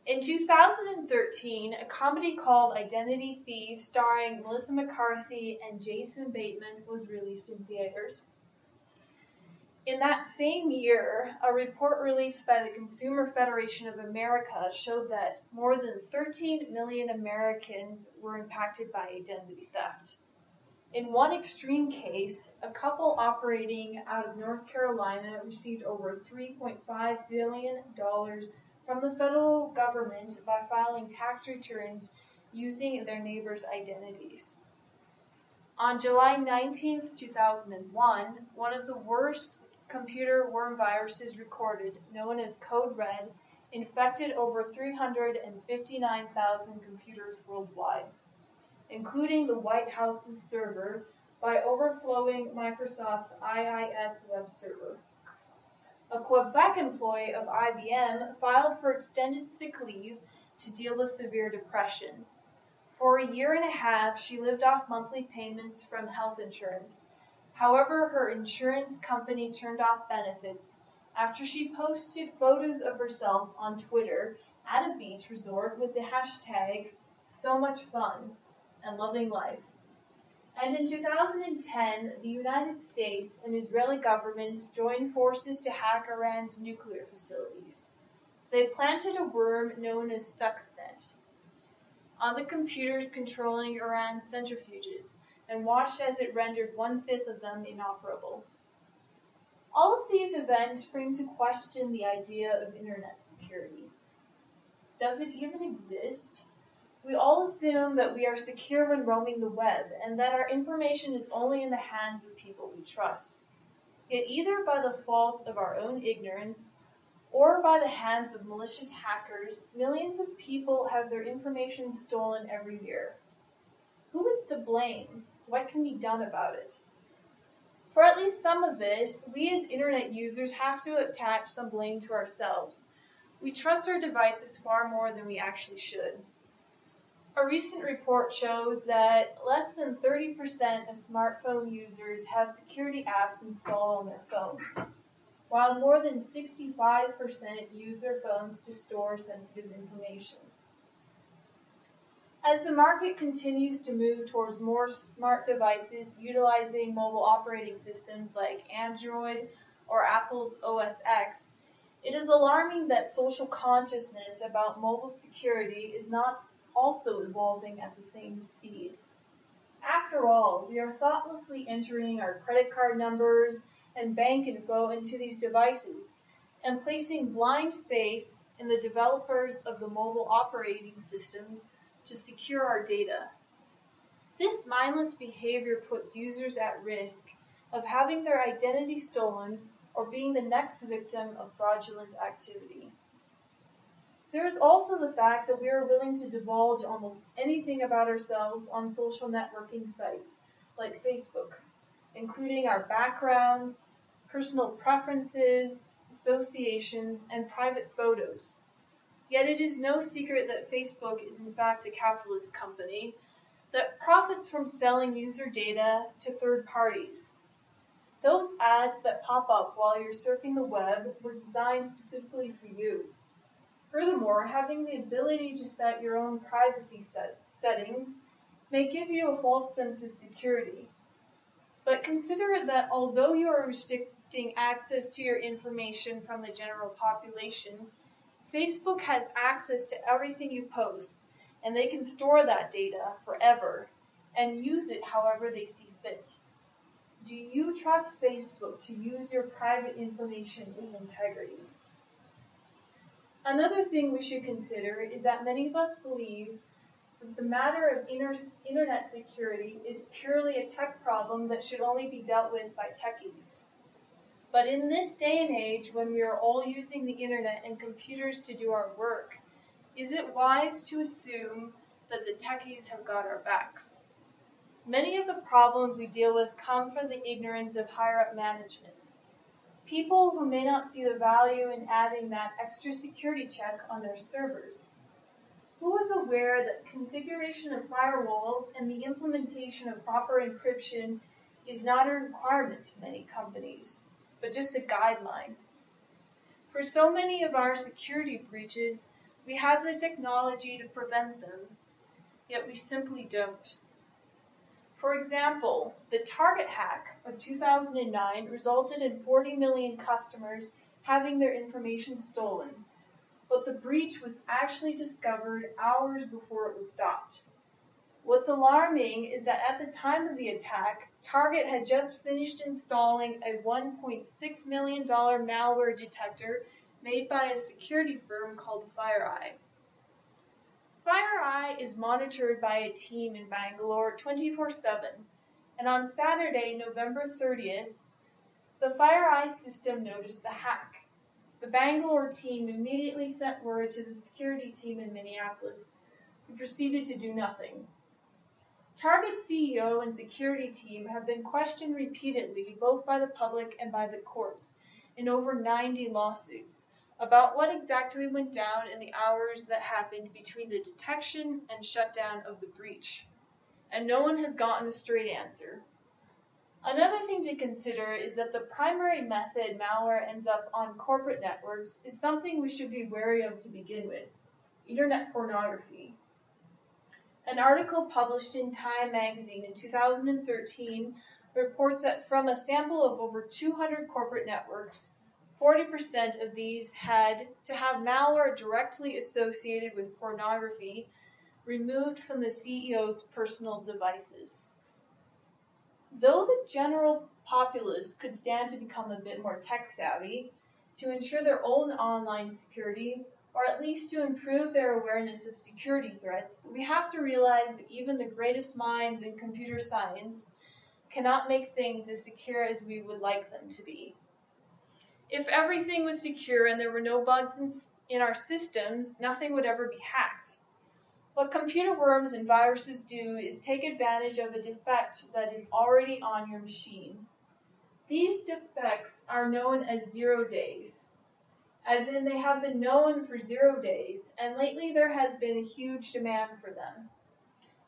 In 2013, a comedy called Identity Thief, starring Melissa McCarthy and Jason Bateman, was released in theaters. In that same year, a report released by the Consumer Federation of America showed that more than 13 million Americans were impacted by identity theft. In one extreme case, a couple operating out of North Carolina received over $3.5 billion from the federal government by filing tax returns using their neighbors' identities. On July 19, 2001, one of the worst computer worm viruses recorded, known as Code Red, infected over 359,000 computers worldwide, including the White House's server, by overflowing Microsoft's IIS web server. A Quebec employee of IBM filed for extended sick leave to deal with severe depression. For a year and a half, she lived off monthly payments from health insurance. However, her insurance company turned off benefits after she posted photos of herself on Twitter at a beach resort with the hashtag #SoMuchFun and loving life. And in 2010, the United States and Israeli governments joined forces to hack Iran's nuclear facilities. They planted a worm known as Stuxnet on the computers controlling Iran's centrifuges and watched as it rendered 1/5 of them inoperable. All of these events bring to question the idea of internet security. Does it even exist? We all assume that we are secure when roaming the web and that our information is only in the hands of people we trust. Yet either by the fault of our own ignorance or by the hands of malicious hackers, millions of people have their information stolen every year. Who is to blame? What can be done about it? For at least some of this, we as internet users have to attach some blame to ourselves. We trust our devices far more than we actually should. A recent report shows that less than 30% of smartphone users have security apps installed on their phones, while more than 65% use their phones to store sensitive information. As the market continues to move towards more smart devices utilizing mobile operating systems like Android or Apple's OS X, it is alarming that social consciousness about mobile security is not also evolving at the same speed. After all, we are thoughtlessly entering our credit card numbers and bank info into these devices and placing blind faith in the developers of the mobile operating systems to secure our data. This mindless behavior puts users at risk of having their identity stolen or being the next victim of fraudulent activity. There is also the fact that we are willing to divulge almost anything about ourselves on social networking sites like Facebook, including our backgrounds, personal preferences, associations, and private photos. Yet it is no secret that Facebook is in fact a capitalist company that profits from selling user data to third parties. Those ads that pop up while you're surfing the web were designed specifically for you. Furthermore, having the ability to set your own privacy settings may give you a false sense of security. But consider that although you are restricting access to your information from the general population, Facebook has access to everything you post, and they can store that data forever and use it however they see fit. Do you trust Facebook to use your private information with integrity? Another thing we should consider is that many of us believe that the matter of internet security is purely a tech problem that should only be dealt with by techies. But in this day and age, when we are all using the internet and computers to do our work, is it wise to assume that the techies have got our backs? Many of the problems we deal with come from the ignorance of higher-up management. People who may not see the value in adding that extra security check on their servers. Who is aware that configuration of firewalls and the implementation of proper encryption is not a requirement to many companies, but just a guideline? For so many of our security breaches, We have the technology to prevent them, yet we simply don't. For example, the Target hack of 2009 resulted in 40 million customers having their information stolen, but the breach was actually discovered hours before it was stopped. What's alarming is that at the time of the attack, Target had just finished installing a $1.6 million malware detector made by a security firm called FireEye. FireEye is monitored by a team in Bangalore 24/7, and on Saturday, November 30th, the FireEye system noticed the hack. The Bangalore team immediately sent word to the security team in Minneapolis, who proceeded to do nothing. Target CEO and security team have been questioned repeatedly, both by the public and by the courts, in over 90 lawsuits, about what exactly went down in the hours that happened between the detection and shutdown of the breach. And no one has gotten a straight answer. Another thing to consider is that the primary method malware ends up on corporate networks is something we should be wary of to begin with: internet pornography. An article published in Time magazine in 2013 reports that from a sample of over 200 corporate networks, 40% of these had to have malware directly associated with pornography removed from the CEO's personal devices. Though the general populace could stand to become a bit more tech-savvy to ensure their own online security, or at least to improve their awareness of security threats, we have to realize that even the greatest minds in computer science cannot make things as secure as we would like them to be. If everything was secure and there were no bugs in our systems, nothing would ever be hacked. What computer worms and viruses do is take advantage of a defect that is already on your machine. These defects are known as 0 days, as in they have been known for 0 days, and lately there has been a huge demand for them.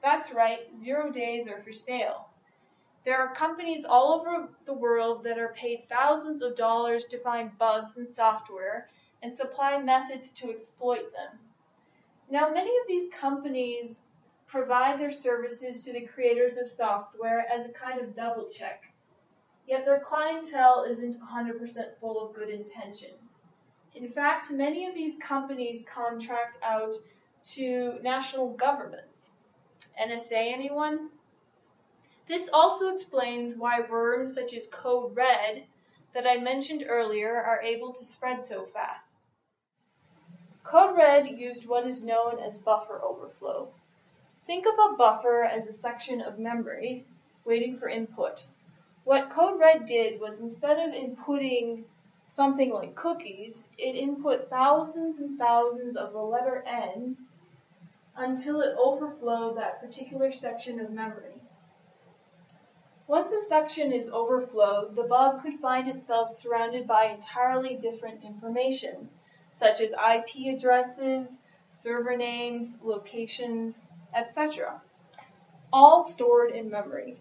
That's right, 0 days are for sale. There are companies all over the world that are paid thousands of dollars to find bugs in software and supply methods to exploit them. Now, many of these companies provide their services to the creators of software as a kind of double check, yet their clientele isn't 100% full of good intentions. In fact, many of these companies contract out to national governments. NSA, anyone? This also explains why worms such as Code Red that I mentioned earlier are able to spread so fast. Code Red used what is known as buffer overflow. Think of a buffer as a section of memory waiting for input. What Code Red did was, instead of inputting something like cookies, it input thousands and thousands of the letter N until it overflowed that particular section of memory. Once a section is overflowed, the bug could find itself surrounded by entirely different information, such as IP addresses, server names, locations, etc., all stored in memory.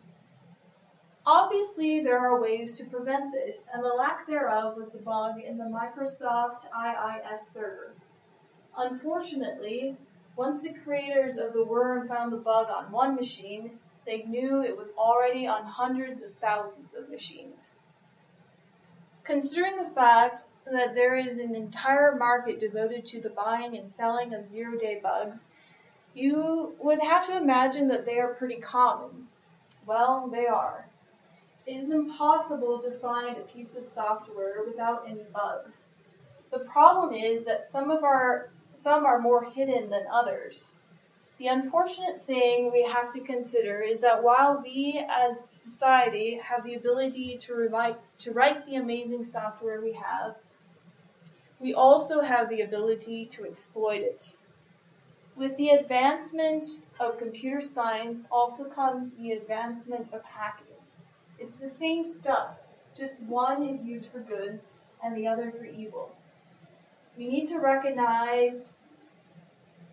Obviously, there are ways to prevent this, and the lack thereof was the bug in the Microsoft IIS server. Unfortunately, once the creators of the worm found the bug on one machine, they knew it was already on hundreds of thousands of machines. Considering the fact that there is an entire market devoted to the buying and selling of 0-day bugs, you would have to imagine that they are pretty common. Well, they are. It is impossible to find a piece of software without any bugs. The problem is that some are more hidden than others. The unfortunate thing we have to consider is that while we as society have the ability to write the amazing software we have, we also have the ability to exploit it. With the advancement of computer science also comes the advancement of hacking. It's the same stuff, just one is used for good and the other for evil. We need to recognize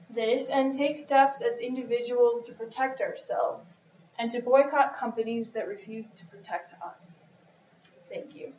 this and take steps as individuals to protect ourselves and to boycott companies that refuse to protect us. Thank you.